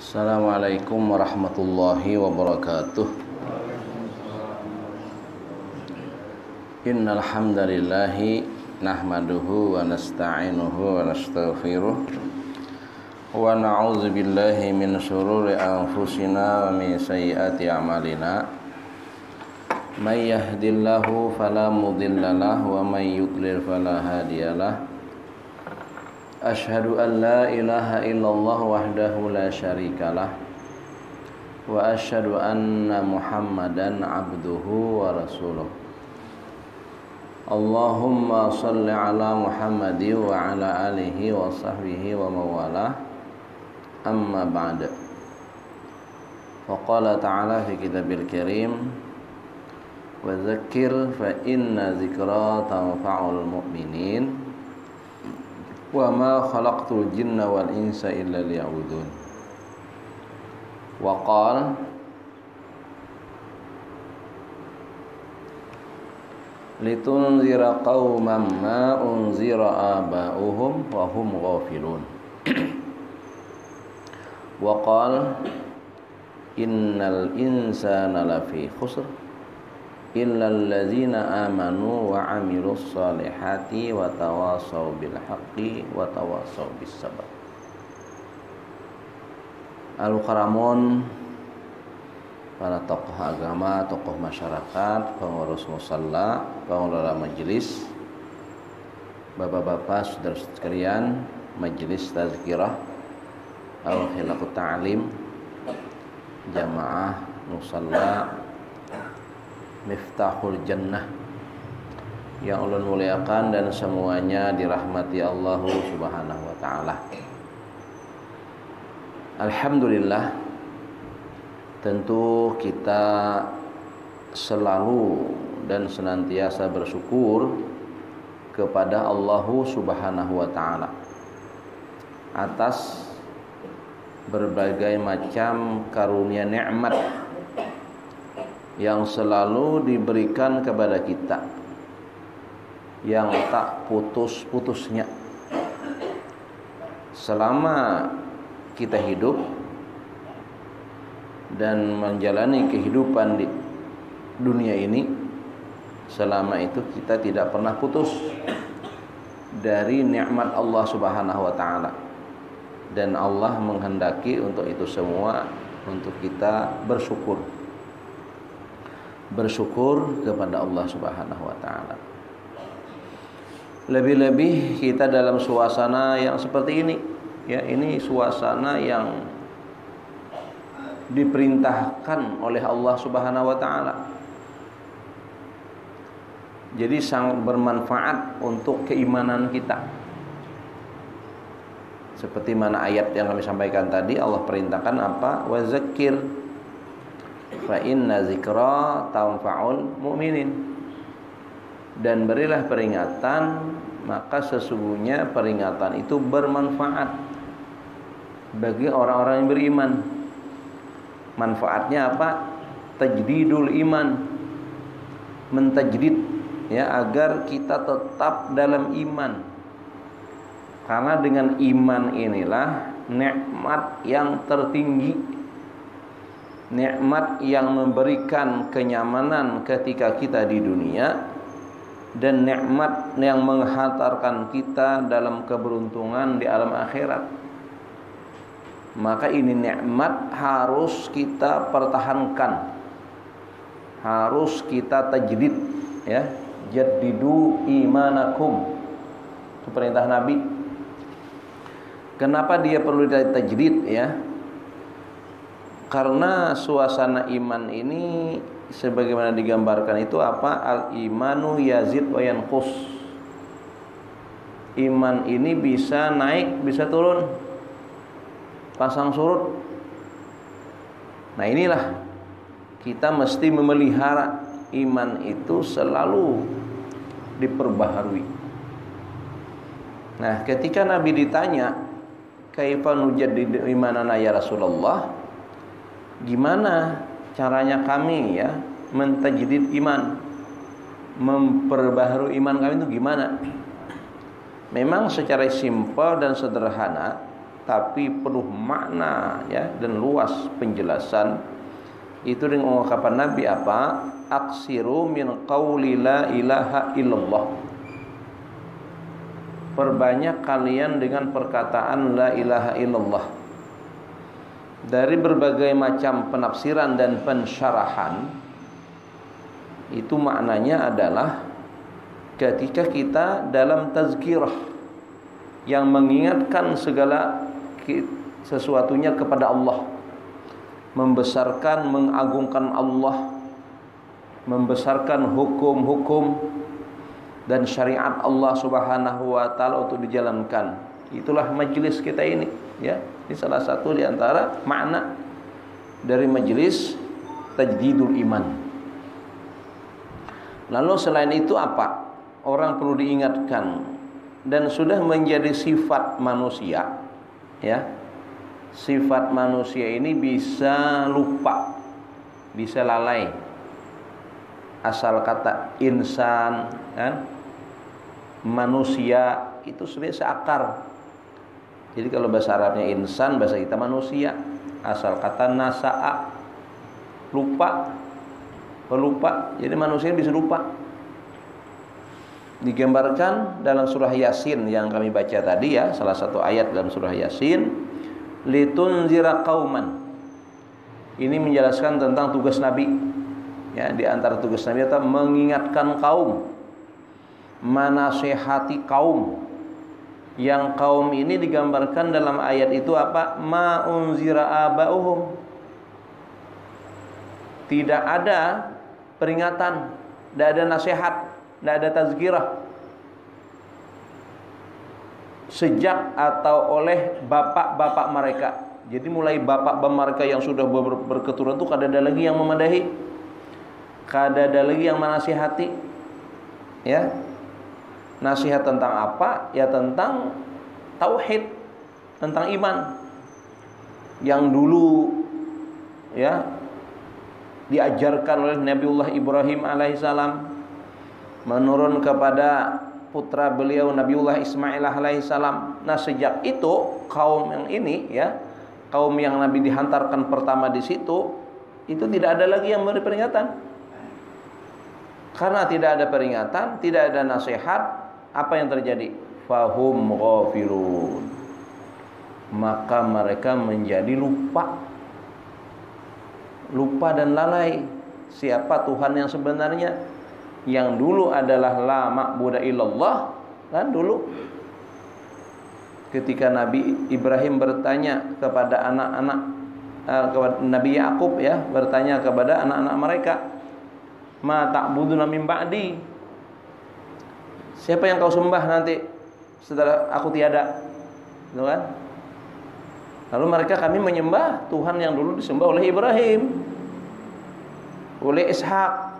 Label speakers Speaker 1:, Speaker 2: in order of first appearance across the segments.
Speaker 1: Assalamualaikum warahmatullahi wabarakatuh. Innal hamdalillahi nahmaduhu wa nasta'inuhu wa nastaghfiruh wa na'udzu billahi min shururi anfusina wa min sayyiati a'malina. May yahdihillahu fala mudhillalah wa may yudlil fala hadiyalah. Ashhadu an la ilaha illallah wahdahu la syarikalah wa ashhadu anna Muhammadan abduhu wa rasuluh. Allahumma salli ala Muhammadi wa ala alihi wa sahbihi wa mawalah. Amma ba'd. Faqala ta'ala fi kitabil karim wa dzakir fa inna dzikra tanfa'ul mu'minin wa ma khalaqtul jinna wal insa illa liya'budun. Wa qala litunzira qauman ma unzira aba'uhum wa hum ghafilun. Wa qala innal insana lafi khusr illal ladzina amanu wa amilus solihati wa tawasaw bil haqqi wa tawasaw bis sabr. Al-Karamun, para tokoh agama, tokoh masyarakat, pengurus musalla, pengelola majelis, bapak-bapak, saudara sekalian, majelis tazkirah al-khilaqut ta'lim, jamaah musalla Miftahul Jannah yang Allah muliakan dan semuanya dirahmati Allah Subhanahu wa taala. Alhamdulillah, tentu kita selalu dan senantiasa bersyukur kepada Allah Subhanahu wa taala atas berbagai macam karunia nikmat yang selalu diberikan kepada kita, yang tak putus-putusnya selama kita hidup dan menjalani kehidupan di dunia ini. Selama itu kita tidak pernah putus dari nikmat Allah Subhanahu wa taala, dan Allah menghendaki untuk itu semua untuk kita bersyukur kepada Allah Subhanahu wa taala. Lebih-lebih kita dalam suasana yang seperti ini, ya, ini suasana yang diperintahkan oleh Allah Subhanahu wa taala. Jadi sangat bermanfaat untuk keimanan kita. Seperti mana ayat yang kami sampaikan tadi, Allah perintahkan apa? Wa dzakir fa inna dzikra tanfa'ul mu'minin. Dan berilah peringatan, maka sesungguhnya peringatan itu bermanfaat bagi orang-orang yang beriman. Manfaatnya apa? Tajdidul iman, mentajdid, ya, agar kita tetap dalam iman. Karena dengan iman inilah nikmat yang tertinggi, nikmat yang memberikan kenyamanan ketika kita di dunia, dan nikmat yang menghantarkan kita dalam keberuntungan di alam akhirat. Maka ini nikmat harus kita pertahankan, harus kita tajdid, ya, jaddidu imanakum. Itu perintah Nabi. Kenapa dia perlu ditajdid, ya? Karena suasana iman ini sebagaimana digambarkan itu apa? Al-imanu yazid wa yanqus. Iman ini bisa naik, bisa turun, pasang surut. Nah, inilah kita mesti memelihara iman itu selalu diperbaharui. Nah, ketika Nabi ditanya, kaifa nujaddidu imanana ya Rasulullah, gimana caranya kami, ya, mentajdid iman, memperbaharui iman kami itu gimana? Memang secara simpel dan sederhana, tapi penuh makna ya dan luas penjelasan. Itu dengan ungkapan Nabi apa? Aksiru min qauli la ilaha illallah. Perbanyak kalian dengan perkataan la ilaha illallah. Dari berbagai macam penafsiran dan pensyarahan, itu maknanya adalah ketika kita dalam tazkirah yang mengingatkan segala sesuatunya kepada Allah, membesarkan, mengagungkan Allah, membesarkan hukum-hukum dan syariat Allah Subhanahu wa taala untuk dijalankan. Itulah majelis kita ini, ya. Ini salah satu di antara makna dari majelis tajdidul iman. Lalu selain itu apa? Orang perlu diingatkan dan sudah menjadi sifat manusia, ya. Sifat manusia ini bisa lupa, bisa lalai. Asal kata insan, kan? Manusia itu sebenarnya seakar. Jadi kalau bahasa Arabnya insan, bahasa kita manusia. Asal kata nasa'a, lupa, pelupa. Jadi manusia bisa lupa. Digambarkan dalam surah Yasin yang kami baca tadi, ya, salah satu ayat dalam surah Yasin, litunzira qauman. Ini menjelaskan tentang tugas Nabi. Ya, di antara tugas Nabi itu mengingatkan kaum, menasihati kaum. Yang kaum ini digambarkan dalam ayat itu apa? Ma unzira aba'uhum. Tidak ada peringatan, tidak ada nasihat, tidak ada tazkirah sejak atau oleh bapak-bapak mereka. Jadi mulai bapak-bapak mereka yang sudah berketurunan itu kada ada lagi yang memadahi, kada ada lagi yang menasihati. Ya. Nasihat tentang apa? Ya tentang tauhid, tentang iman. Yang dulu ya diajarkan oleh Nabiullah Ibrahim alaihissalam, menurun kepada putra beliau Nabiullah Ismail alaihissalam. Nah, sejak itu kaum yang ini, ya, kaum yang Nabi dihantarkan pertama di situ, itu tidak ada lagi yang memberi peringatan. Karena tidak ada peringatan, tidak ada nasihat, apa yang terjadi? Fahum ghafilun. Maka mereka menjadi lupa. Lupa dan lalai siapa Tuhan yang sebenarnya. Yang dulu adalah la ma'budu illallah, kan dulu. Ketika Nabi Ibrahim bertanya kepada anak-anak kepada Nabi Yakub, ya, bertanya kepada anak-anak mereka, ma ta'buduna min ba'di? Siapa yang kau sembah nanti setelah aku tiada? Gitu kan? Lalu mereka, kami menyembah Tuhan yang dulu disembah oleh Ibrahim, oleh Ishak.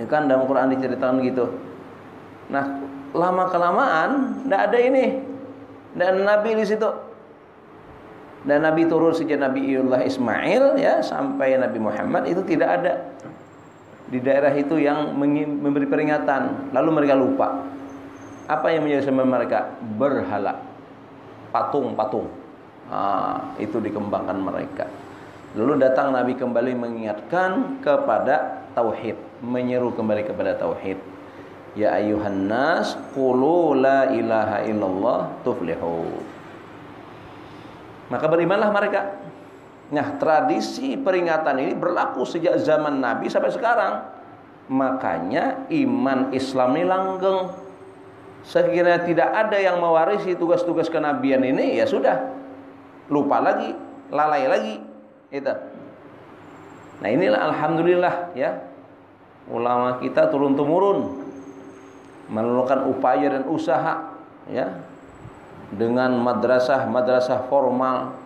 Speaker 1: Ya kan dalam Quran diceritakan gitu. Nah, lama kelamaan tidak ada ini. Dan Nabi di situ. Dan Nabi turun sejak Nabiullah Ismail, ya, sampai Nabi Muhammad itu tidak ada di daerah itu yang memberi peringatan. Lalu mereka lupa. Apa yang menjadi sembah mereka? Berhala, patung-patung. Itu dikembangkan mereka. Lalu datang Nabi kembali mengingatkan kepada tauhid, menyeru kembali kepada tauhid. Ya ayuhan nas qulu la ilaha illallah tuflihu. Maka berimanlah mereka. Nah, tradisi peringatan ini berlaku sejak zaman Nabi sampai sekarang. Makanya iman Islam ini langgeng. Sekiranya tidak ada yang mewarisi tugas-tugas kenabian ini, ya sudah, lupa lagi, lalai lagi. Itu. Nah, inilah alhamdulillah, ya, ulama kita turun-temurun melakukan upaya dan usaha, ya, dengan madrasah formal,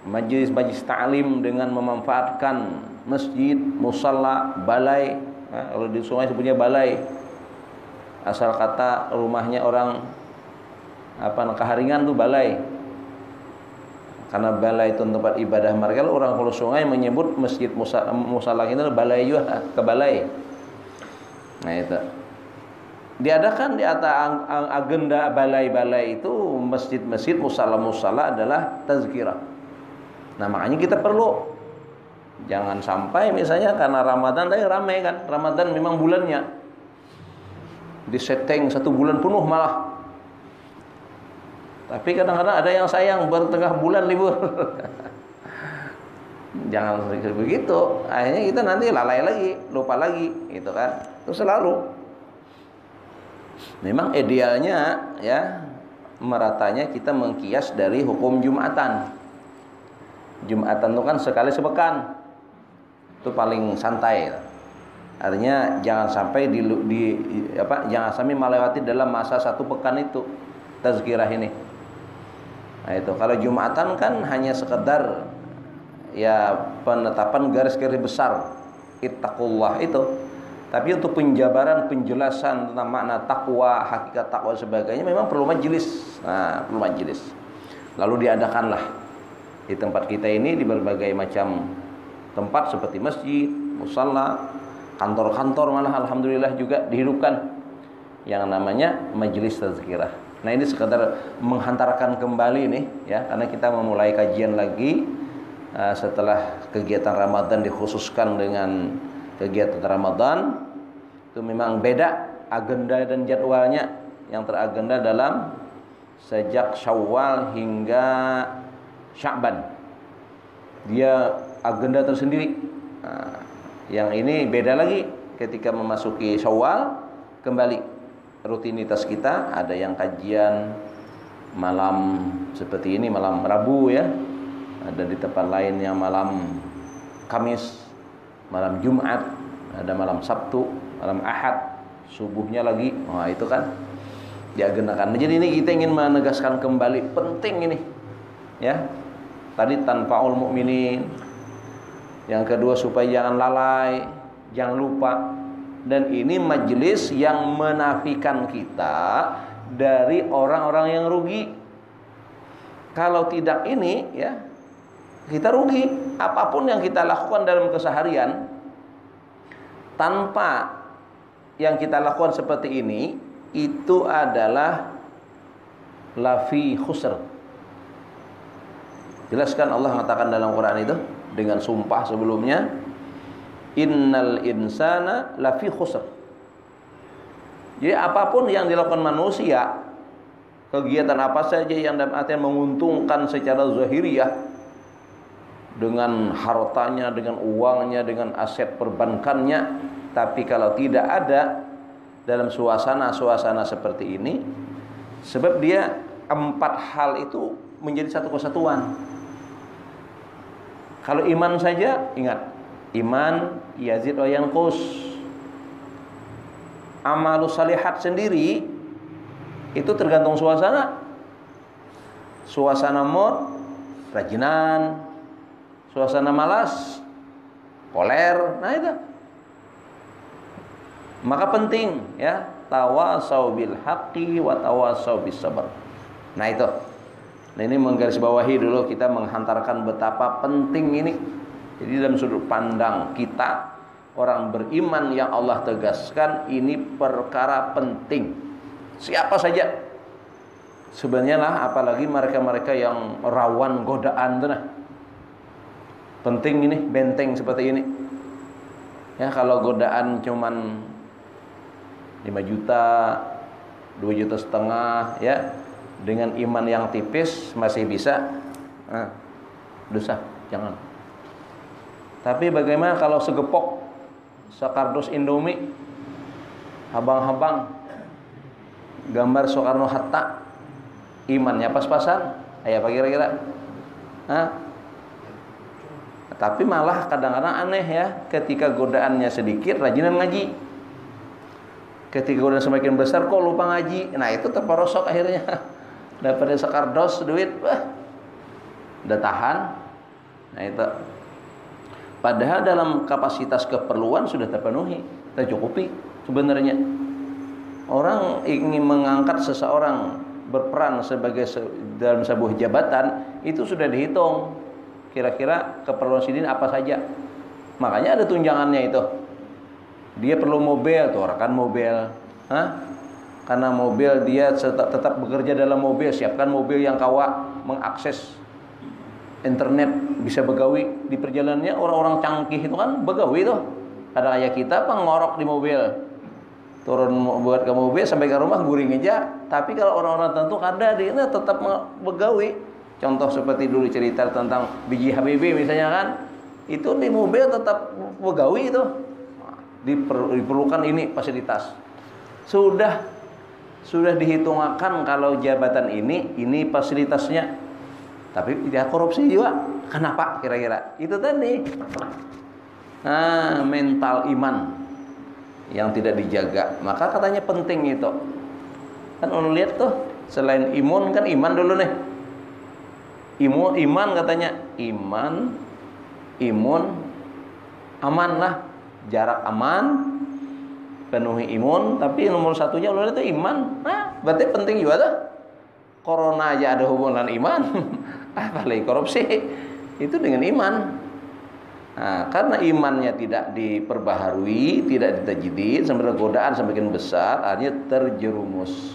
Speaker 1: majelis ta'lim, dengan memanfaatkan masjid, musalla, balai. Kalau di sungai sebutnya balai. Asal kata rumahnya orang Kaharingan tuh balai. Karena balai itu tempat ibadah mereka. Orang Hulu Sungai menyebut masjid musalla itu balai juga, ke balai. Nah itu. Diadakan di atas agenda balai-balai itu, masjid-masjid, musala-musala adalah tazkirah. Nah makanya kita perlu, jangan sampai misalnya karena Ramadan tadi ramai kan, Ramadan memang bulannya disetting 1 bulan penuh malah. Tapi kadang-kadang ada yang sayang baru tengah bulan libur. Jangan begitu, akhirnya kita nanti lalai lagi, lupa lagi, gitu kan. Itu selalu. Memang idealnya ya meratanya kita mengkias dari hukum Jumatan. Jumatan itu kan sekali sepekan. Itu paling santai. Artinya jangan sampai jangan sampai melewati dalam masa 1 pekan itu tazkirah ini. Nah itu kalau Jumatan kan hanya sekedar ya penetapan garis-garis besar ittaqullah itu. Tapi untuk penjabaran, penjelasan tentang makna takwa, hakikat takwa sebagainya memang perlu majelis. Nah, perlu majelis. Lalu diadakanlah di tempat kita ini, di berbagai macam tempat seperti masjid, musalla, kantor-kantor malah alhamdulillah juga dihidupkan yang namanya majelis tazkirah. Nah, ini sekadar menghantarkan kembali nih ya, karena kita memulai kajian lagi setelah kegiatan Ramadan dikhususkan dengan kegiatan Ramadan. Itu memang beda agenda dan jadwalnya. Yang teragenda dalam sejak Syawal hingga Sya'ban, dia agenda tersendiri. Nah, yang ini beda lagi ketika memasuki Syawal, kembali rutinitas kita. Ada yang kajian malam seperti ini, malam Rabu ya. Ada di tempat lain yang malam Kamis, malam Jumat, ada malam Sabtu, malam Ahad, subuhnya lagi. Wah, itu kan diagendakan. Jadi ini kita ingin menegaskan kembali penting ini. Ya. Tadi tanfa'ul mu'minin. Yang kedua supaya jangan lalai, jangan lupa. Dan ini majelis yang menafikan kita dari orang-orang yang rugi. Kalau tidak ini ya, kita rugi. Apapun yang kita lakukan dalam keseharian, tanpa yang kita lakukan seperti ini, itu adalah lafi khusr. Jelaskan Allah mengatakan dalam Quran itu dengan sumpah sebelumnya, innal insana lafi khusr. Jadi apapun yang dilakukan manusia, kegiatan apa saja yang dalam artian menguntungkan secara zahiriyah, dengan hartanya, dengan uangnya, dengan aset perbankannya, tapi kalau tidak ada dalam suasana-suasana seperti ini, sebab dia 4 hal itu menjadi satu kesatuan. Kalau iman saja, ingat, iman yazid wa yanqus. Amalus salihat sendiri itu tergantung suasana. Suasana mood, rajinan. Suasana malas, koler. Nah itu. Maka penting ya, tawasau bil haqqi wa tawasau bis sabr. Nah itu. Nah ini menggarisbawahi dulu, kita menghantarkan betapa penting ini. Jadi dalam sudut pandang kita orang beriman yang Allah tegaskan, ini perkara penting. Siapa saja sebenarnya lah, apalagi mereka-mereka yang rawan godaan tuh nah. Penting ini, benteng seperti ini. Ya, kalau godaan cuman 5 juta, 2,5 juta ya, dengan iman yang tipis masih bisa. Nah, dosa, jangan. Tapi bagaimana kalau segepok sekardus Indomie, abang-abang, gambar Soekarno Hatta, imannya pas-pasan, apa kira-kira? Hah? Tapi malah kadang-kadang aneh ya, ketika godaannya sedikit, rajinan ngaji. Ketika godaan semakin besar, kok lupa ngaji. Nah itu terperosok akhirnya. Daripada sekardos duit, udah tahan. Nah itu. Padahal dalam kapasitas keperluan sudah terpenuhi, tercukupi sebenarnya. Orang ingin mengangkat seseorang berperan sebagai dalam sebuah jabatan, itu sudah dihitung. Kira-kira keperluan sidin apa saja. Makanya ada tunjangannya itu. Dia perlu mobil, tuh rekan mobil. Karena mobil dia tetap bekerja dalam mobil, siapkan mobil yang kawa mengakses internet, bisa begawi di perjalanannya. Orang-orang canggih itu kan begawi tuh. Ada kayak kita ngorok di mobil, turun buat ke mobil sampai ke rumah guring aja. Tapi kalau orang-orang tentu ada dia tetap begawi. Contoh seperti dulu cerita tentang biji Habibie misalnya kan, itu di mobil tetap begawi itu. Diperlukan ini fasilitas. Sudah dihitungkan kalau jabatan ini fasilitasnya, tapi tidak korupsi juga. Kenapa kira-kira? Itu tadi. Mental iman yang tidak dijaga. Maka katanya penting itu. Kan orang lihat tuh, selain imun kan iman dulu nih. Iman katanya, imun, aman lah, jarak aman, penuhi imun, tapi nomor satunya ulun itu iman. Berarti penting juga tuh. Corona aja ada hubungan iman. Apalagi korupsi. Itu dengan iman. Karena imannya tidak diperbaharui, tidak ditajdid, sampai godaan semakin besar, akhirnya terjerumus.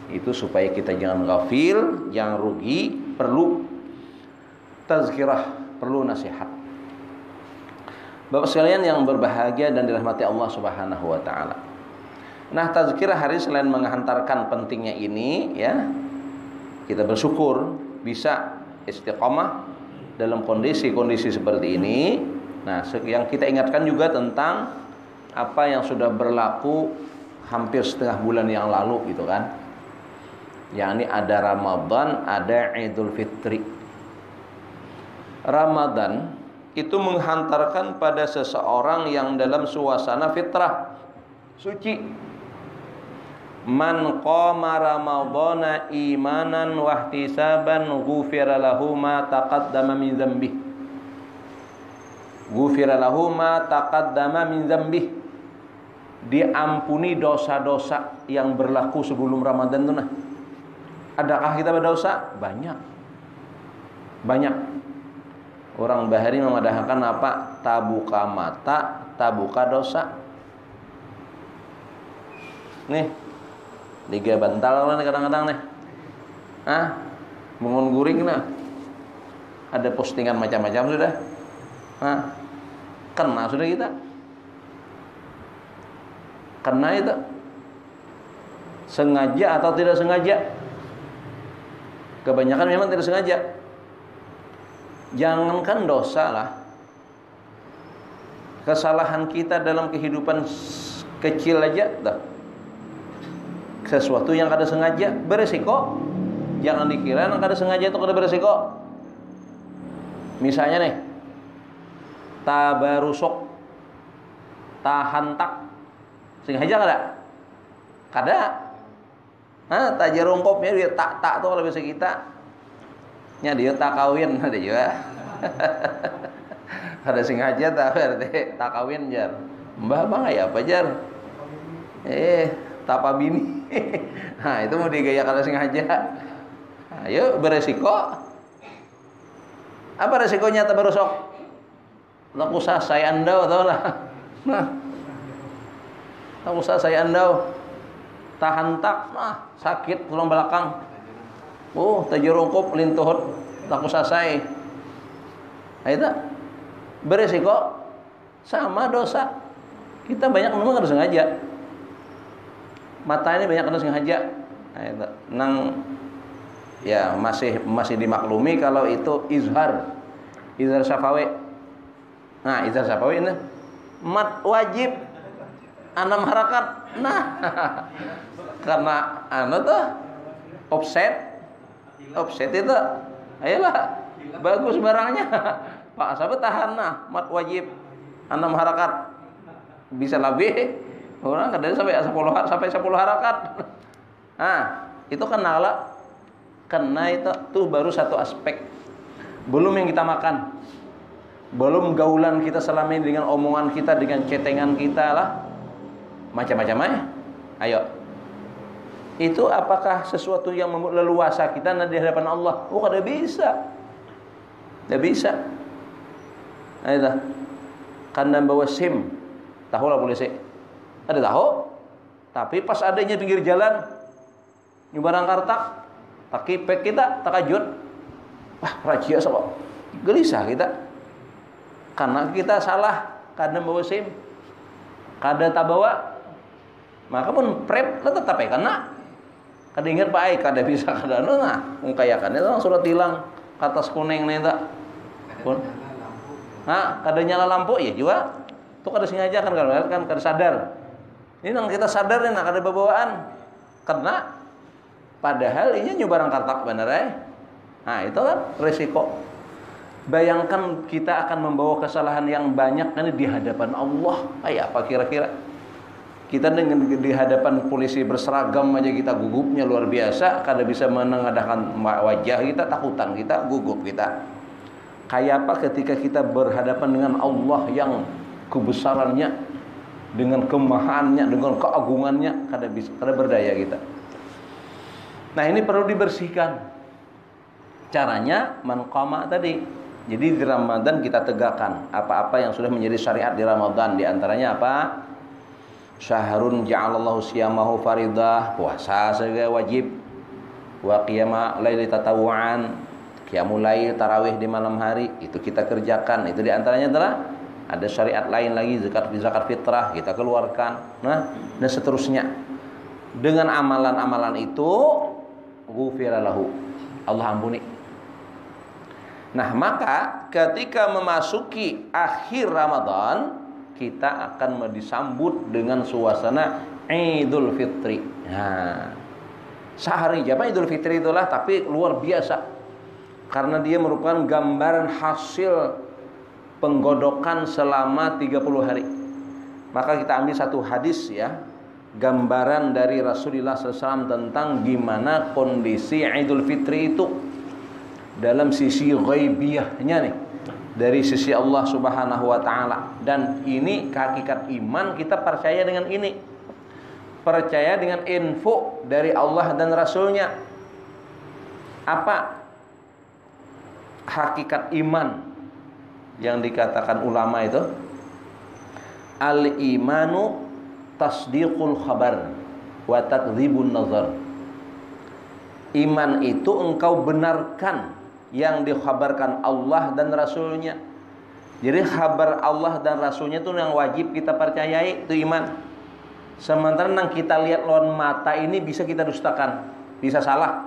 Speaker 1: Itu supaya kita jangan ghafil, jangan rugi, perlu tazkirah, perlu nasihat. Bapak sekalian yang berbahagia dan dirahmati Allah Subhanahu wa taala. Nah, tazkirah hari selain menghantarkan pentingnya ini ya, kita bersyukur bisa istiqamah dalam kondisi-kondisi seperti ini. Nah, yang kita ingatkan juga tentang apa yang sudah berlaku hampir setengah bulan yang lalu gitu kan. Yakni ada Ramadan, ada Idul Fitri. Ramadan itu menghantarkan pada seseorang yang dalam suasana fitrah suci. Man qama ramadhana imanan wa ihtisaban ghufira lahu ma taqaddama min dzambihi. Ghufira lahu ma taqaddama min dzambihi. Diampuni dosa-dosa yang berlaku sebelum Ramadan itu. Nah, adakah kita berdosa? Banyak. Orang Bahari memadahkan apa? Tabuka mata, tabuka dosa. Nih, liga bantal kan kadang-kadang nih. Bangun guring nah. Ada postingan macam-macam sudah. Kena sudah kita. Kena itu. Sengaja atau tidak sengaja? Kebanyakan memang tidak sengaja. Jangankan dosa lah, kesalahan kita dalam kehidupan kecil aja dah. Sesuatu yang kada sengaja beresiko. Jangan dikira yang kada sengaja itu kada beresiko. Misalnya nih, tabarusuk, tahantak, sengaja kada? Kada. Tajarungkopnya dia tak tuh kalau bisa kita. Nya dia tak kawin ada juga. Ada sengaja tak berarti tak kawin jar. Mbah bang ya apa jar? Tapa bini. Nah, itu mau digaya kalau sengaja. Ayo beresiko. Apa resikonya tabarusok? Tak usah saya andau tau lah. Tak usah saya andau. Tahantak, sakit tulang belakang. Tajurungkup lintuhut tak usah saya. Itu beresiko sama dosa. Kita banyak memang harus sengaja. Mata ini banyak harus sengaja. Itu ya masih dimaklumi kalau itu izhar syafawi. Nah, izhar syafawi ini mat wajib 6 harakat. Nah, karena tuh offset itu ayolah bagus barangnya. Pak sahabat tahan mat wajib 6 harakat bisa lebih orang kadang sampai 10 harakat. Itu kena itu tuh baru satu aspek. Belum yang kita makan, belum gaulan kita selama ini dengan omongan kita, dengan cetengan kita lah, macam-macam aja. Ayo, itu apakah sesuatu yang leluasa kita di hadapan Allah? Kada bisa. Tidak bisa. Ayo, karena bawa SIM, tahu lah polisi. Ada tahu? Tapi pas adanya pinggir jalan nyubarang kartak, takipek kita takajut. Wah, rahasia sok. Gelisah kita. Karena kita salah, kada bawa SIM. Kada tabawa. Maka pun prep tetap kena. Kada ingat Pak ai kada bisa kada nah, ungkayakan itu surat tilang kertas kuning nih tak. Pun. Kada nyala lampu ya juga. Tuh kada sengaja kan kada sadar. Ini nang kita sadar nih kada bawaan. Karena padahal ini nyubarang kartak bener Nah, itu kan resiko. Bayangkan kita akan membawa kesalahan yang banyak kan di hadapan Allah. Apa kira-kira? Kita dengan di hadapan polisi berseragam aja kita gugupnya luar biasa, kada bisa menengadahkan wajah kita, takutan kita, gugup kita. Kayak apa ketika kita berhadapan dengan Allah yang kebesarannya, dengan kemahannya, dengan keagungannya, kada berdaya kita. Nah, ini perlu dibersihkan. Caranya manqama tadi. Jadi di Ramadan kita tegakkan apa-apa yang sudah menjadi syariat di Ramadan. Di antaranya apa? Syahrun ja'alallahu siyamahu faridah, puasa sebagai wajib. Wa qiyama laili tatawuan, qiyamul lail tarawih di malam hari, itu kita kerjakan. Itu di antaranya adalah ada syariat lain lagi, zakat fitrah kita keluarkan. Nah, dan seterusnya. Dengan amalan-amalan itu ghufira lahu, Allah ampuni. Nah, maka ketika memasuki akhir Ramadan, kita akan disambut dengan suasana Idul Fitri. Nah, sehari apa Idul Fitri itulah, tapi luar biasa. Karena dia merupakan gambaran hasil penggodokan selama 30 hari. Maka kita ambil satu hadis ya, gambaran dari Rasulullah SAW tentang gimana kondisi Idul Fitri itu dalam sisi ghaibiyahnya nih, dari sisi Allah Subhanahu wa taala. Dan ini hakikat iman, kita percaya dengan ini. Percaya dengan info dari Allah dan Rasulnya. Apa hakikat iman yang dikatakan ulama itu? Al-imanu tasdiqul khabar wa takdzibun nazar. Iman itu engkau benarkan yang dikhabarkan Allah dan Rasulnya. Jadi kabar Allah dan Rasulnya itu yang wajib kita percayai, itu iman. Sementara yang kita lihat lawan mata ini bisa kita dustakan, bisa salah.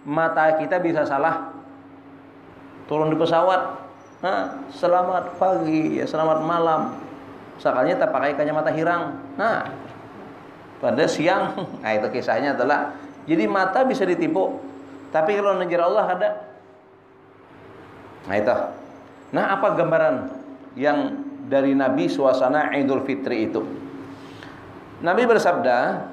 Speaker 1: Mata kita bisa salah. Turun di pesawat, nah, selamat pagi, ya selamat malam. Sekalinya tak pakai kacamata hirang. Nah, pada siang, nah itu kisahnya adalah, jadi mata bisa ditipu, tapi kalau ngejar Allah ada. Nah itu. Nah, apa gambaran yang dari Nabi suasana Idul Fitri itu? Nabi bersabda,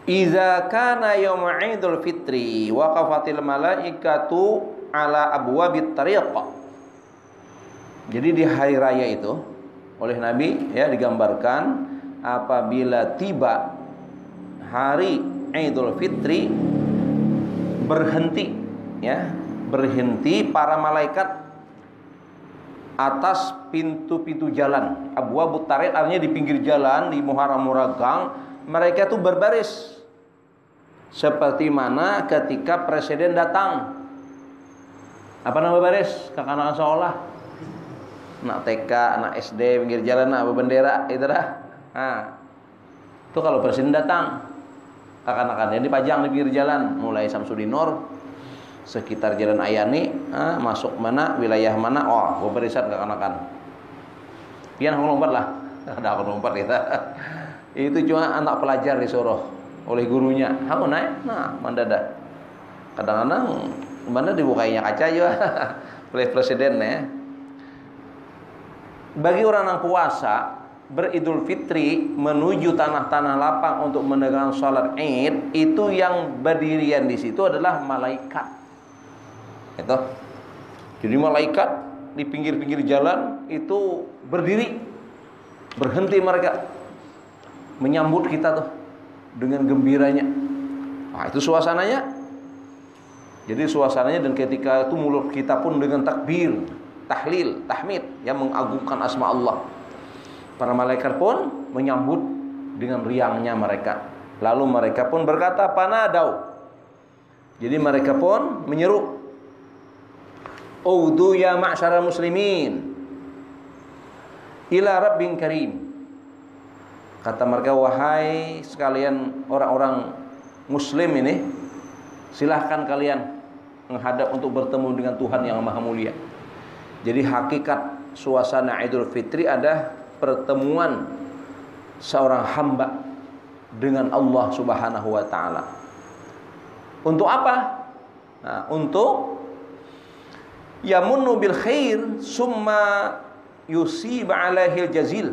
Speaker 1: "Idza kana yaum Idul Fitri waqafatil malaikatu ala abwabit tariq." Jadi di hari raya itu oleh Nabi ya digambarkan, apabila tiba hari Idul Fitri, berhenti para malaikat atas pintu-pintu jalan. Abwabut tariq artinya di pinggir jalan, di muara-muara gang, mereka tuh berbaris seperti mana ketika presiden datang. Apa nama baris? Kakak-kakak sekolah, nak TK, nak SD, pinggir jalan, nak bendera, itu dah. Nah, itu kalau presiden datang, kakak-kakaknya dipajang di pinggir jalan, mulai Samsudin Nur, sekitar Jalan Ayani, masuk mana, wilayah mana, gue berisan kakak-kakak. Pian aku lompat lah, ada aku lompat kita. Itu cuma anak pelajar disuruh oleh gurunya, aku naik, nah mandada. Kadang-kadang mana dibukainya kaca juga oleh presiden ya. Bagi orang yang puasa beridul fitri menuju tanah-tanah lapang untuk menegakkan salat Id, itu yang berdirian di situ adalah malaikat. Itu. Jadi malaikat di pinggir-pinggir jalan itu berdiri, berhenti mereka menyambut kita tuh dengan gembiranya. Nah, itu suasananya. Jadi suasananya, dan ketika itu mulut kita pun dengan takbir, tahlil, tahmid yang mengagungkan asma Allah. Para malaikat pun menyambut dengan riangnya mereka. Lalu mereka pun berkata, panadau. Jadi mereka pun menyeru, udu ya ma'syarul muslimin ila rabbin karim. Kata mereka, wahai sekalian orang-orang muslim ini, silahkan kalian menghadap untuk bertemu dengan Tuhan yang maha mulia. Jadi hakikat suasana Idul Fitri ada pertemuan seorang hamba dengan Allah Subhanahu wa taala. Untuk apa? Nah, untuk yamunnu bil khair summa yusib alaihil jazil.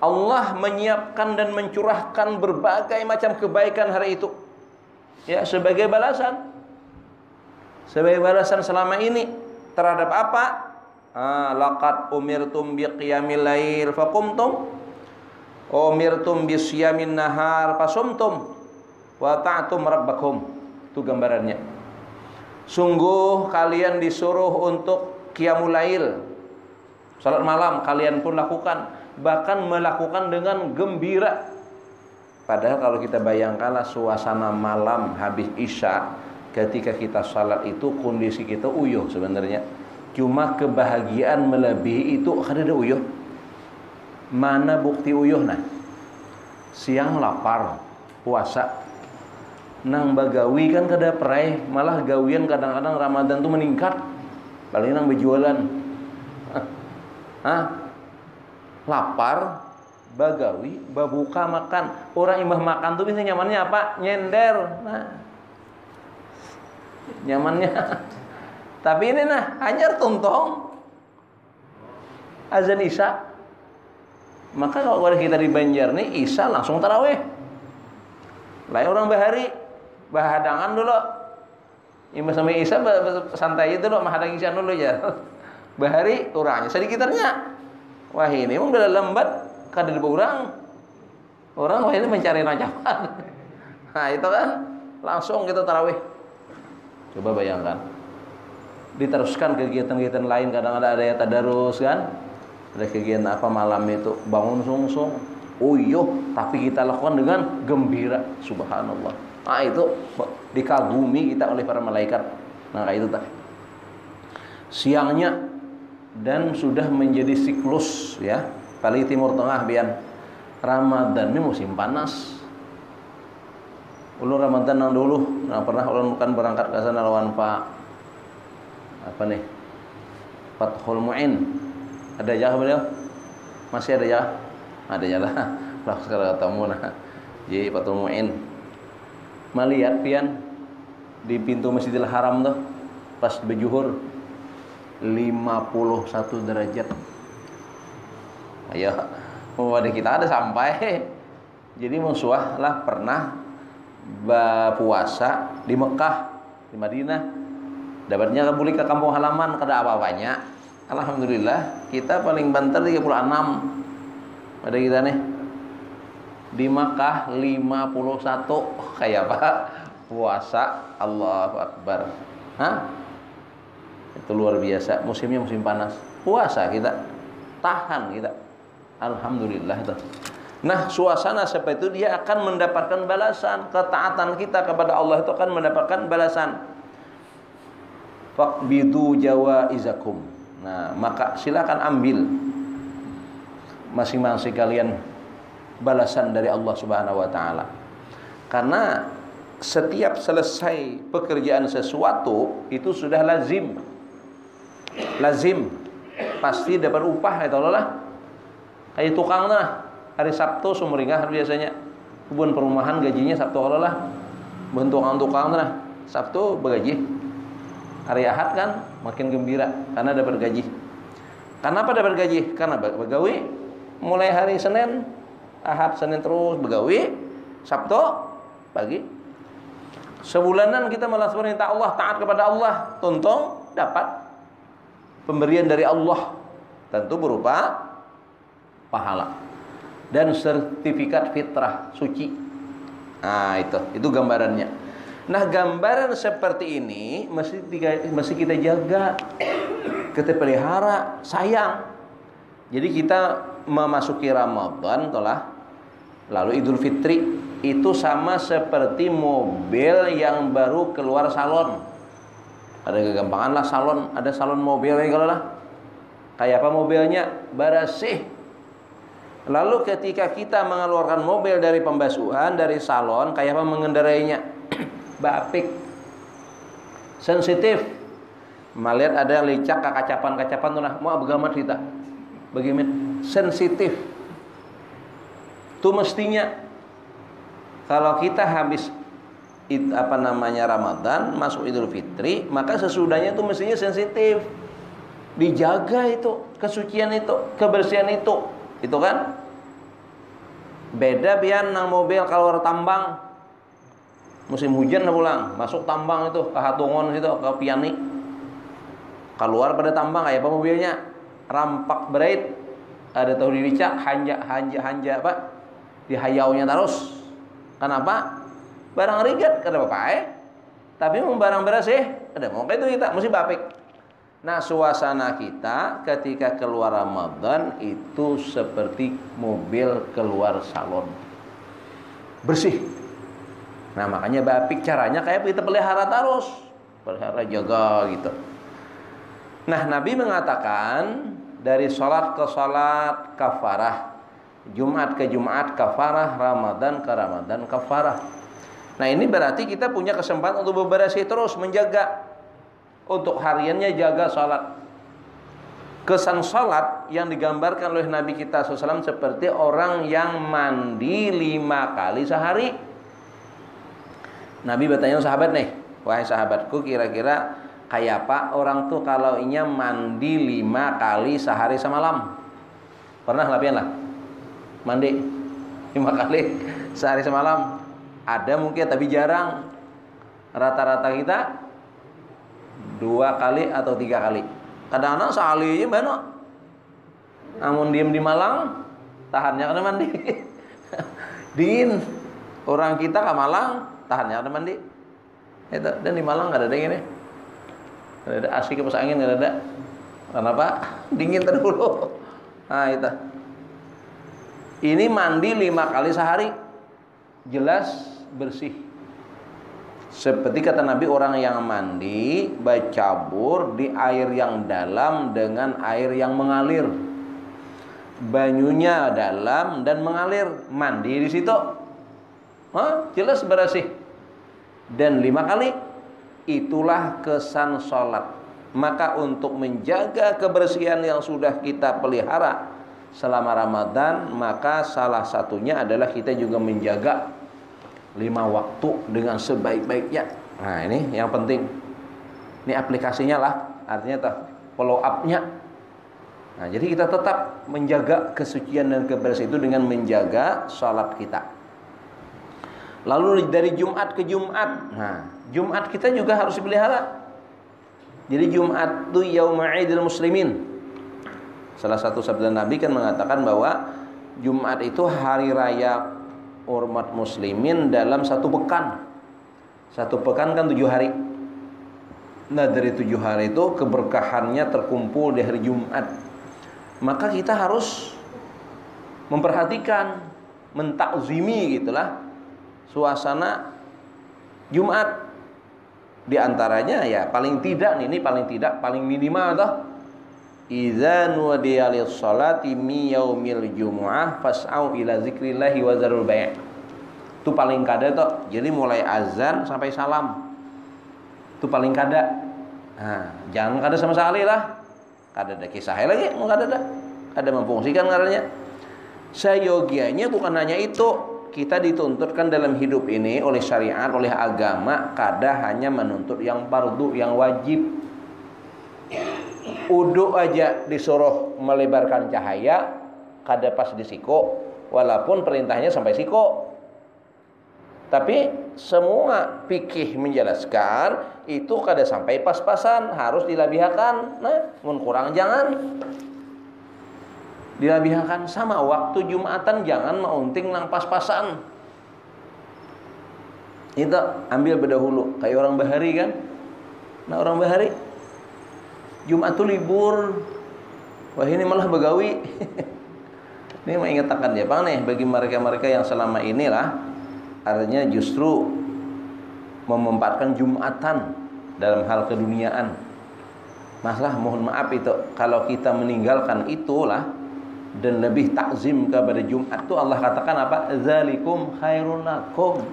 Speaker 1: Allah menyiapkan dan mencurahkan berbagai macam kebaikan hari itu, ya, sebagai balasan. Sebagai balasan selama ini terhadap apa? Laqad umirtum biqiyamil lail faqumtum, umirtum bisyamin nahar fasumtum, wa ta'tum rabbakum. Itu gambarannya. Sungguh kalian disuruh untuk qiyamul lail, salat malam kalian pun lakukan, bahkan melakukan dengan gembira. Padahal kalau kita bayangkanlah suasana malam habis isya, ketika kita salat itu kondisi kita uyuh sebenarnya. Cuma kebahagiaan melebihi itu kada ada uyuh. Mana bukti uyuh nah? Siang lapar, puasa. Nang bagawi kan kada perai, malah gawian kadang-kadang Ramadan tuh meningkat. Paling nang berjualan. Lapar, bagawi, babuka makan. Orang imbah makan tuh bisa nyamannya apa? Nyender. Nah, nyamannya. Tapi ini nah, hanyar tuntong azan isya. Maka kalau kita di Banjar nih isya langsung tarawih. Lain orang bahari, bahadangan dulu. Imbah sampai isya santai itu dulu, mahadang isya dulu ya. Bahari orangnya sedikitarnya. Wah ini emang udah lambat kada ada orang. Orang wah ini mencari racapan. Nah itu kan langsung kita tarawih. Coba bayangkan. Diteruskan kegiatan-kegiatan lain, kadang-kadang ada ya tadarus kan. Ada kegiatan apa malam itu bangun sungsung. Tapi kita lakukan dengan gembira. Subhanallah. Nah itu dikagumi kita oleh para malaikat. Nah kayak itu tadi. Siangnya dan sudah menjadi siklus ya. Paling timur tengah bian Ramadan ini musim panas. Ulun Ramadan yang dulu, nah pernah ulun bukan berangkat ke sana lawan Pak apa nih? Fathul Mu'in. Ada aja beliau? Masih ada aja? Ada aja lah. Lah sekarang ketemu nah. Jadi Fathul Mu'in. Melihat pian di pintu Masjidil Haram tuh pas berjuhur 51 derajat. Ayo, pada kita ada sampai. Jadi musuh lah pernah berpuasa di Mekah, di Madinah. Dapatnya kembali ke kampung halaman kada apa-apanya. Alhamdulillah kita paling banter 36. Pada kita nih di Mekah 51. Kayak apa? Puasa. Allahu Akbar. Hah? Itu luar biasa. Musimnya musim panas. Puasa kita tahan kita. Alhamdulillah itu. Nah, suasana seperti itu dia akan mendapatkan balasan. Ketaatan kita kepada Allah itu akan mendapatkan balasan. Faqbidu jawaizakum. Nah, maka silakan ambil masing-masing kalian balasan dari Allah Subhanahu wa taala. Karena setiap selesai pekerjaan sesuatu itu sudah lazim. Lazim pasti dapat upah itu lah. Kayak tukang lah, hari Sabtu sumringah biasanya. Kebun perumahan gajinya Sabtu lah. Bentukan tukang lah, Sabtu bergaji. Hari Ahad kan makin gembira karena dapat gaji. Kenapa dapat gaji? Karena begawi mulai hari Senin, Ahad, Senin terus begawi, Sabtu pagi. Sebulanan kita malas perintah Allah, taat kepada Allah, tuntung dapat pemberian dari Allah, tentu berupa pahala dan sertifikat fitrah suci. Nah itu gambarannya. Nah gambaran seperti ini mesti kita jaga, kita pelihara, sayang. Jadi kita memasuki Ramadan telah Lalu Idul Fitri itu sama seperti mobil yang baru keluar salon. Ada kegampangan lah salon, ada salon mobil kalau lah. Kayak apa mobilnya? Bersih. Lalu ketika kita mengeluarkan mobil dari pembasuhan, dari salon, kayak apa mengendarainya? Bapik. Sensitif. Melihat ada licak kacapan-kacapan tuh nah, mau begamat kita. Bagaimana? Sensitif. Itu mestinya kalau kita habis Ramadan, masuk Idul Fitri, maka sesudahnya itu mestinya sensitif. Dijaga itu, kesucian itu, kebersihan itu kan? Beda pian nang mobil keluar tambang. Musim hujan pulang, masuk tambang itu ke Hatungon situ, ke Piani. Keluar pada tambang kayak apa mobilnya? Rampak berait. Ada tahu dilicak, hanja apa? Dihayaunya terus. Kenapa? Barang rigat kada apa-apa tapi barang bersih ada mau kayak itu kita mesti bapik. Nah, suasana kita ketika keluar Ramadan itu seperti mobil keluar salon. Bersih. Nah, makanya bapik caranya kayak kita pelihara terus. Pelihara jaga gitu. Nah, Nabi mengatakan dari salat ke salat kafarah. Jumat ke Jumat kafarah, Ramadan ke Ramadan kafarah. Nah, ini berarti kita punya kesempatan untuk bebersih terus, menjaga. Untuk hariannya jaga salat. Kesan salat yang digambarkan oleh Nabi kita SAW seperti orang yang mandi 5 kali sehari. Nabi bertanya sahabat nih, wahai sahabatku, kira-kira kayak apa orang tuh kalau inya mandi 5 kali sehari semalam? Pernah lapian lah? Mandi 5 kali sehari semalam. Ada mungkin tapi jarang. Rata-rata kita 2 kali atau 3 kali. Kadang-kadang sekali aja benar. Namun diem di Malang, tahannya karena mandi. Dingin. Orang kita ke Malang, tahannya karena mandi. Itu. Dan di Malang nggak ada gini. Nggak ada asik kipas angin, nggak ada. Kenapa? Dingin terdulu. Nah itu. Ini mandi 5 kali sehari. Jelas bersih. Seperti kata Nabi, orang yang mandi bercabur di air yang dalam dengan air yang mengalir. Banyunya dalam dan mengalir. Mandi di situ. Jelas bersih. Dan 5 kali itulah kesan sholat. Maka untuk menjaga kebersihan yang sudah kita pelihara selama Ramadan, maka salah satunya adalah kita juga menjaga 5 waktu dengan sebaik-baiknya. Nah, ini yang penting. Ini aplikasinya lah, artinya follow up-nya. Nah, jadi kita tetap menjaga kesucian dan kebersihan itu dengan menjaga salat kita. Lalu dari Jumat ke Jumat. Nah, Jumat kita juga harus dipelihara. Jadi Jumat itu Yaumul Muslimin. Salah satu sabda Nabi kan mengatakan bahwa Jumat itu hari raya umat muslimin dalam 1 pekan. 1 pekan kan 7 hari. Nah, dari 7 hari itu keberkahannya terkumpul di hari Jumat. Maka kita harus memperhatikan, mentakzimi gitulah suasana Jumat. Di antaranya ya paling tidak paling minimal toh, idza nudiya lis-sholati mi yaumil jumu'ah fas'au ila zikrillahi wa zarul bai'. Itu paling kada toh. Jadi mulai azan sampai salam. Itu paling kada. Nah, jangan kada sama sekali lah. Kada ada kisah lagi, mau kada ada. Kada memfungsikan ngarannya. Sayogianya bukan hanya itu. Kita dituntutkan dalam hidup ini oleh syariat, oleh agama, kada hanya menuntut yang fardu, yang wajib. Uduk aja disuruh melebarkan cahaya, kada pas di siko, walaupun perintahnya sampai siko. Tapi semua fikih menjelaskan itu kada sampai pas-pasan, harus dilabihkan. Nah, mun kurang jangan dilabihkan. Sama waktu Jumatan jangan maunting nang pas-pasan. Itu ambil berdahulu kayak orang bahari kan. Nah, orang bahari Jumat tuh libur. Wah, ini malah begawi. Ini mengingatkan dia, Bang nih, bagi mereka-mereka yang selama inilah artinya justru memanfaatkan Jumatan dalam hal keduniaan. Masalah mohon maaf itu kalau kita meninggalkan itulah dan lebih takzim kepada Jumat itu Allah katakan apa? Zalikum khairun lakum.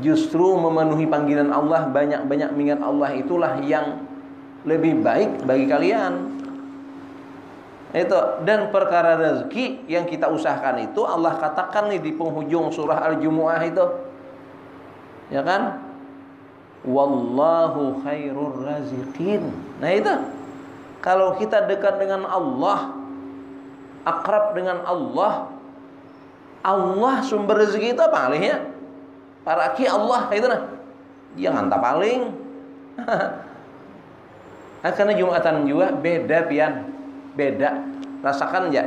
Speaker 1: Justru memenuhi panggilan Allah, banyak-banyak mengingat Allah itulah yang lebih baik bagi kalian. Itu dan perkara rezeki yang kita usahakan itu Allah katakan nih di penghujung surah Al-Jumu'ah itu. Ya kan? Wallahu khairur raziqin. Nah itu kalau kita dekat dengan Allah, akrab dengan Allah, Allah sumber rezeki itu apa alihnya? Para ki Allah itu nah. Jangan tak paling. Karena Jumatan juga beda pian. Beda. Rasakan ya.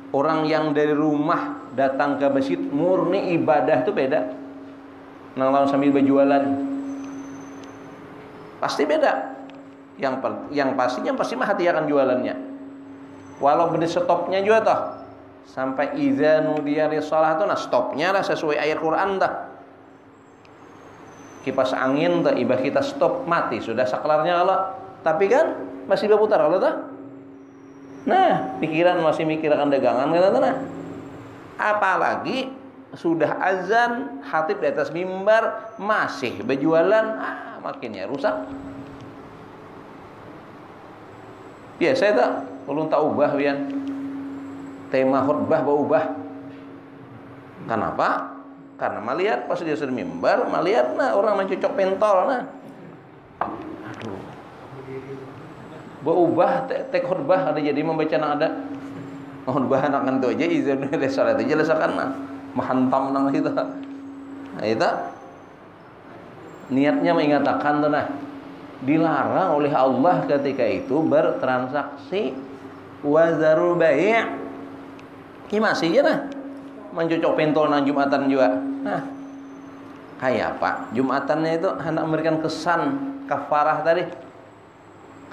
Speaker 1: Orang yang dari rumah datang ke masjid murni ibadah itu beda. Nang lawan sambil berjualan. Pasti beda. Yang pastinya pasti mah hati akan jualannya. Walau bener stopnya juga toh. Sampai idza nudiya lis-shalah tuh nah stopnya lah sesuai ayat Quran dah. Kipas angin tuh ibah kita stop mati sudah saklarnya Allah. Tapi kan masih berputar Allah tuh. Nah, pikiran masih mikir akan dagangan kan nah. Apalagi sudah azan, khatib di atas mimbar masih berjualan, makinnya rusak. Biasa itu ulun tak ubah pian. Tema khutbah berubah. Kenapa? Karena melihat pas dia sudah mimbar, melihat nah orang mencocok pentol nah. Aduh. Berubah tek khutbah ada jadi membaca nang ada. Khutbah anak kan tu aja izin dari salat aja lesakan nah. Menghantam nang itu. Nah, itu niatnya mengatakan tuh nah dilarang oleh Allah ketika itu bertransaksi wazarul bai'. Ini masih aja nah mencocok pentol nang Jumatan juga. Nah, kayak apa? Jumatannya itu hendak memberikan kesan kafarah tadi.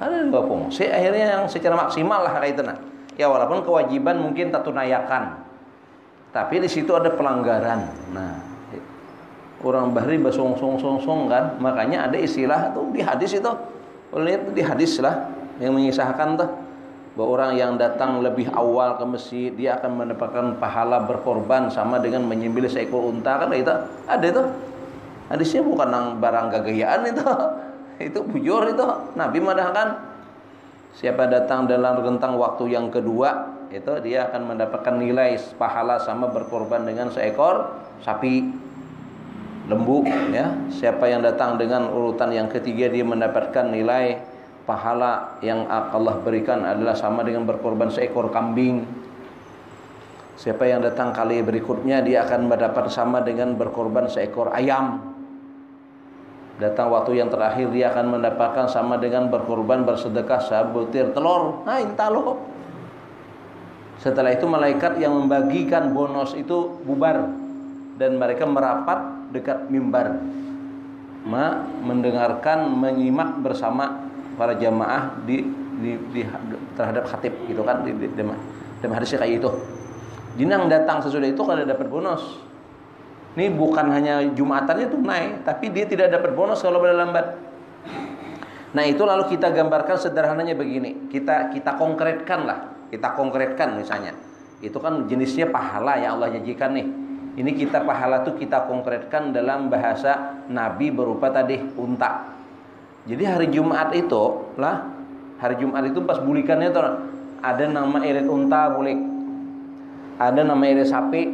Speaker 1: Karena dua fungsi akhirnya yang secara maksimal lah kayak itu nah. Ya walaupun kewajiban mungkin tak tunaikan. Tapi di situ ada pelanggaran. Nah, orang bahri basong-song kan, makanya ada istilah tuh di hadis itu. Lihat di hadis lah yang mengisahkan tuh bahwa orang yang datang lebih awal ke masjid dia akan mendapatkan pahala berkorban sama dengan menyembelih seekor unta kan itu. Ada itu. Hadisnya bukan nang barang gagayaan itu. Itu bujur itu. Nabi madahkan siapa datang dalam rentang waktu yang kedua itu dia akan mendapatkan nilai pahala sama berkorban dengan seekor sapi lembu ya. Siapa yang datang dengan urutan yang ketiga dia mendapatkan nilai pahala yang Allah berikan adalah sama dengan berkorban seekor kambing. Siapa yang datang kali berikutnya dia akan mendapat sama dengan berkorban seekor ayam. Datang waktu yang terakhir dia akan mendapatkan sama dengan berkorban bersedekah sebutir telur. Nah, intalo. Setelah itu malaikat yang membagikan bonus itu bubar dan mereka merapat dekat mimbar. Mendengarkan, menyimak bersama para jamaah di terhadap khatib gitu kan di dalam hadisnya kayak itu. Jinang datang sesudah itu kalau dapat bonus. Ini bukan hanya Jumatannya tunai, tapi dia tidak dapat bonus kalau berlambat. Nah, itu lalu kita gambarkan sederhananya begini. Kita konkretkan lah. Kita konkretkan misalnya. Itu kan jenisnya pahala yang Allah janjikan nih. Ini kita pahala tuh kita konkretkan dalam bahasa Nabi berupa tadi unta. Jadi hari Jumat itu lah, hari Jumat itu pas bulikannya tuh ada nama irit unta bulik, ada nama irit sapi,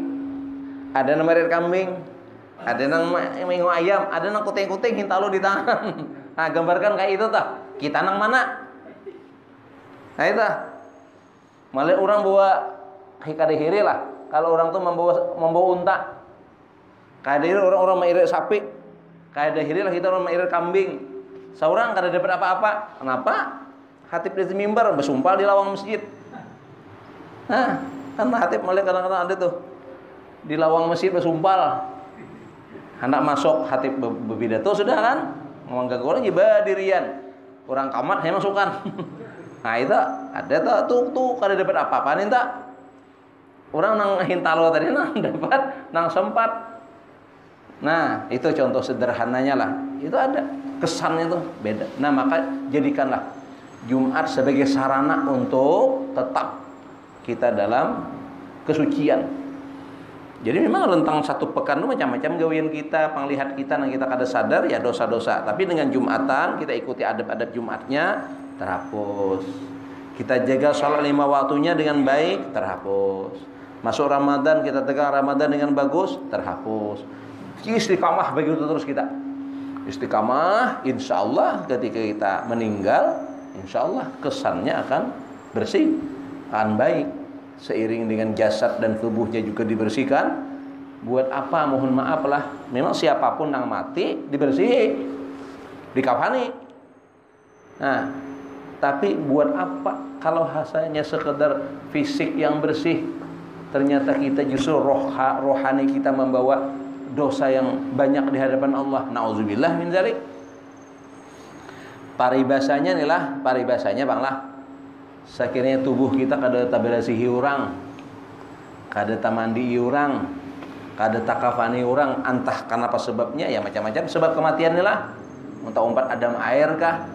Speaker 1: ada nama irit kambing, ada nama mengo ayam, ada nama kuting-kuting hintalo di tangan. Nah, gambarkan kayak itu tuh. Kita nang mana? Nah itu. Malah orang bawa hikadihiri lah. Kalau orang tuh membawa unta. Kadihiri orang mengirit sapi. Kadihiri lah kita orang mengirit kambing. Seorang kada dapat apa-apa. Kenapa? Khatib di mimbar bersumpah di lawang masjid. Nah, kan khatib malah kadang-kadang ada tuh di lawang masjid bersumpah. Hendak masuk khatib berpidato sudah kan? Ngomong gak orang jiba dirian. Orang kamat hanya masukkan. Nah itu ada tuh kada dapat apa-apa nih tak. Orang nang hintalo tadi nang dapat, nang sempat. Nah, itu contoh sederhananya lah. Itu ada kesannya tuh beda. Nah, maka jadikanlah Jumat sebagai sarana untuk tetap kita dalam kesucian. Jadi memang rentang satu pekan itu macam-macam gawian kita, penglihat kita, yang kita kada sadar ya dosa-dosa. Tapi dengan Jumatan kita ikuti adab-adab Jumatnya, terhapus. Kita jaga sholat 5 waktunya dengan baik, terhapus. Masuk Ramadan kita tegang Ramadan dengan bagus, terhapus. Istiqamah begitu terus kita. Istiqamah, insya Allah ketika kita meninggal, insya Allah kesannya akan bersih, akan baik. Seiring dengan jasad dan tubuhnya juga dibersihkan. Buat apa? Mohon maaf lah. Memang siapapun yang mati dibersihi, dikafani. Nah, tapi buat apa kalau hasilnya sekedar fisik yang bersih, ternyata kita justru rohani kita membawa dosa yang banyak di hadapan Allah. Nauzubillah min dzalik. Paribasanya inilah, paribasanya Bang lah. Sakirnya tubuh kita kada taberasihi urang, kada tamandi urang, kada takafani urang, entah kenapa sebabnya ya macam-macam sebab kematian inilah. Entah umpat adam air kah?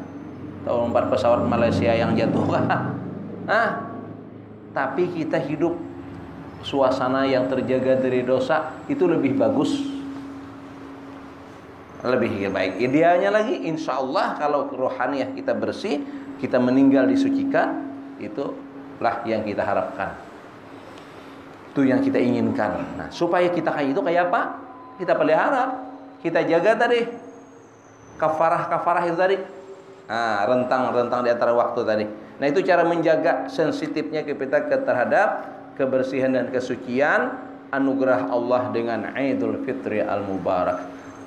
Speaker 1: Atau umpat pesawat Malaysia yang jatuh kah? Tapi kita hidup suasana yang terjaga dari dosa itu lebih bagus, lebih baik. Idealnya lagi insya Allah kalau rohaniah kita bersih, kita meninggal disucikan, itulah yang kita harapkan, itu yang kita inginkan. Nah, supaya kita kayak itu kayak apa? Kita pelihara, kita jaga tadi kafarah itu tadi. Rentang di antara waktu tadi. Nah, itu cara menjaga sensitifnya kita terhadap kebersihan dan kesucian anugerah Allah dengan Idul Fitri al-Mubarak.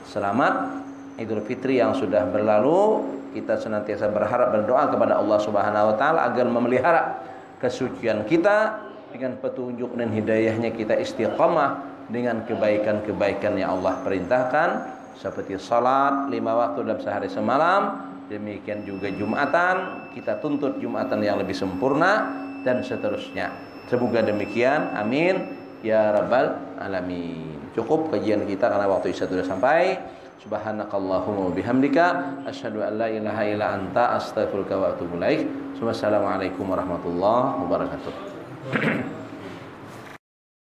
Speaker 1: Selamat Idul Fitri yang sudah berlalu. Kita senantiasa berharap berdoa kepada Allah Subhanahu wa taala agar memelihara kesucian kita dengan petunjuk dan hidayahnya, kita istiqamah dengan kebaikan-kebaikan yang Allah perintahkan seperti salat 5 waktu dalam sehari semalam. Demikian juga Jumatan, kita tuntut Jumatan yang lebih sempurna dan seterusnya. Semoga demikian, amin ya rabbal alamin. Cukup kajian kita karena waktu isya sudah sampai. Subhanakallahumma bihamdika asyhadu an la ilaha illa anta astaghfiruka wa atubu ilaik. Wassalamualaikum warahmatullahi wabarakatuh.